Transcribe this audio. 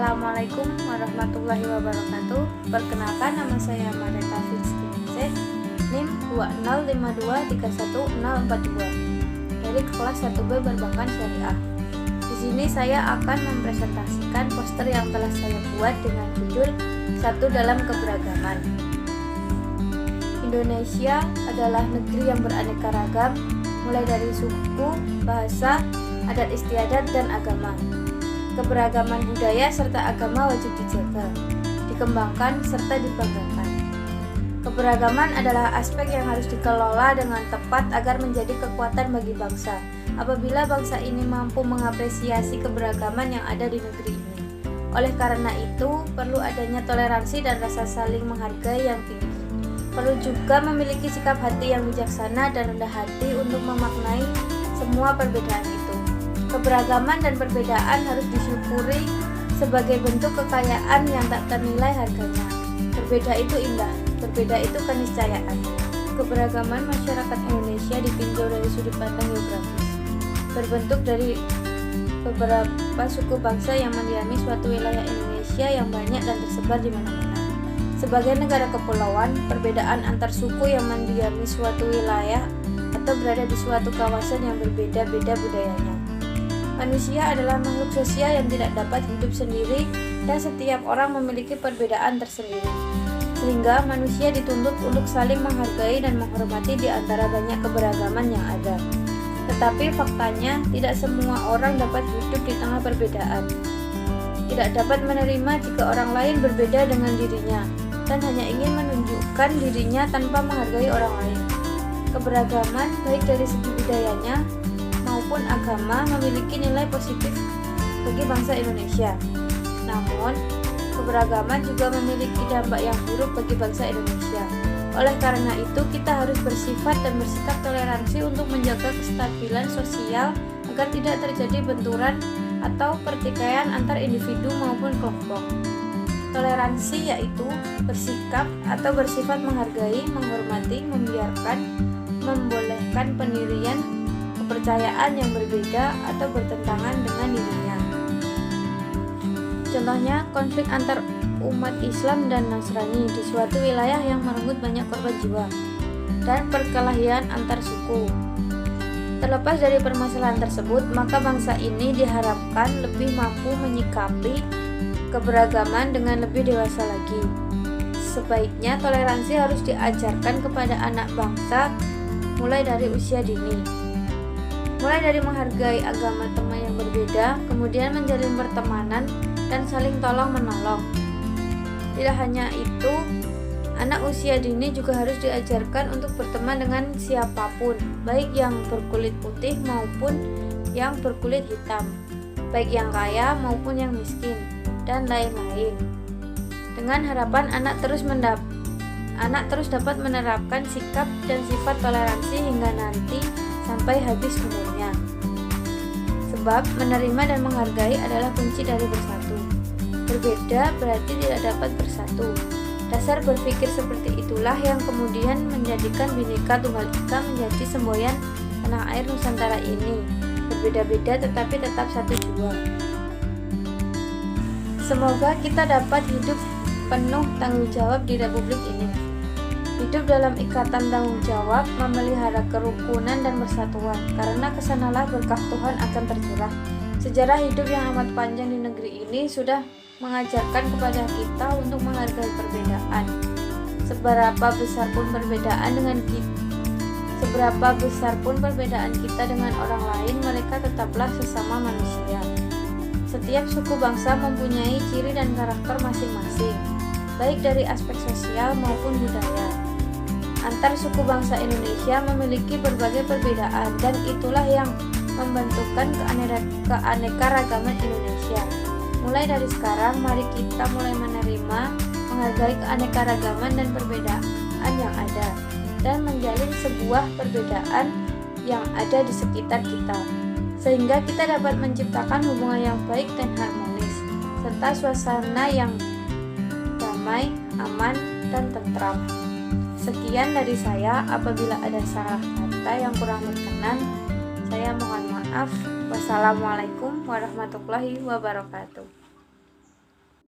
Assalamualaikum warahmatullahi wabarakatuh. Perkenalkan, nama saya Mareta Fitzkinse, NIM 205231042 dari kelas 1B Perbankan Syariah. Di sini saya akan mempresentasikan poster yang telah saya buat dengan judul Satu Dalam Keberagaman. Indonesia adalah negeri yang beraneka ragam, mulai dari suku, bahasa, adat istiadat, dan agama. Keberagaman budaya serta agama wajib dijaga, dikembangkan, serta dibanggakan. Keberagaman adalah aspek yang harus dikelola dengan tepat agar menjadi kekuatan bagi bangsa. Apabila bangsa ini mampu mengapresiasi keberagaman yang ada di negeri ini. Oleh karena itu, perlu adanya toleransi dan rasa saling menghargai yang tinggi. Perlu juga memiliki sikap hati yang bijaksana dan rendah hati untuk memaknai semua perbedaan itu. Keberagaman dan perbedaan harus disyukuri sebagai bentuk kekayaan yang tak ternilai harganya. Berbeda itu indah, berbeda itu keniscayaan. Keberagaman masyarakat Indonesia ditinjau dari sudut pandang geografis, berbentuk dari beberapa suku bangsa yang mendiami suatu wilayah Indonesia yang banyak dan tersebar di mana-mana. Sebagai negara kepulauan, perbedaan antar suku yang mendiami suatu wilayah atau berada di suatu kawasan yang berbeda-beda budayanya. Manusia adalah makhluk sosial yang tidak dapat hidup sendiri dan setiap orang memiliki perbedaan tersendiri. Sehingga manusia dituntut untuk saling menghargai dan menghormati di antara banyak keberagaman yang ada. Tetapi faktanya, tidak semua orang dapat hidup di tengah perbedaan. Tidak dapat menerima jika orang lain berbeda dengan dirinya dan hanya ingin menunjukkan dirinya tanpa menghargai orang lain. Keberagaman, baik dari segi budayanya maupun agama, memiliki nilai positif bagi bangsa Indonesia. Namun, keberagaman juga memiliki dampak yang buruk bagi bangsa Indonesia. Oleh karena itu, kita harus bersifat dan bersikap toleransi untuk menjaga kestabilan sosial agar tidak terjadi benturan atau pertikaian antar individu maupun kelompok. Toleransi yaitu bersikap atau bersifat menghargai, menghormati, membiarkan, membolehkan pendirian kepercayaan yang berbeda atau bertentangan dengan dirinya. Contohnya, konflik antar umat Islam dan Nasrani di suatu wilayah yang merenggut banyak korban jiwa, dan perkelahian antar suku. Terlepas dari permasalahan tersebut, maka bangsa ini diharapkan lebih mampu menyikapi keberagaman dengan lebih dewasa lagi. Sebaiknya toleransi harus diajarkan kepada anak bangsa mulai dari usia dini. Mulai dari menghargai agama teman yang berbeda, kemudian menjalin pertemanan dan saling tolong-menolong. Tidak hanya itu, anak usia dini juga harus diajarkan untuk berteman dengan siapapun, baik yang berkulit putih maupun yang berkulit hitam, baik yang kaya maupun yang miskin, dan lain-lain. Dengan harapan anak terus dapat menerapkan sikap dan sifat toleransi hingga nanti sampai habis umurnya. Sebab menerima dan menghargai adalah kunci dari bersatu. Berbeda berarti tidak dapat bersatu. Dasar berpikir seperti itulah yang kemudian menjadikan Bhinneka Tunggal Ika menjadi semboyan tanah air Nusantara ini. Berbeda-beda tetapi tetap satu jua. Semoga kita dapat hidup penuh tanggung jawab di Republik ini. Hidup dalam ikatan tanggung jawab, memelihara kerukunan dan persatuan, karena kesanalah berkah Tuhan akan tercurah. Sejarah hidup yang amat panjang di negeri ini sudah mengajarkan kepada kita untuk menghargai perbedaan. Seberapa besar pun perbedaan kita dengan orang lain, mereka tetaplah sesama manusia. Setiap suku bangsa mempunyai ciri dan karakter masing-masing, baik dari aspek sosial maupun budaya. Antar suku bangsa Indonesia memiliki berbagai perbedaan, dan itulah yang membentukkan keanekaragaman Indonesia. Mulai dari sekarang, mari kita mulai menerima, menghargai keanekaragaman dan perbedaan yang ada, dan menjalin sebuah perbedaan yang ada di sekitar kita, sehingga kita dapat menciptakan hubungan yang baik dan harmonis, serta suasana yang damai, aman, dan tentram. Sekian dari saya. Apabila ada salah kata yang kurang berkenan, saya mohon maaf. Wassalamualaikum warahmatullahi wabarakatuh.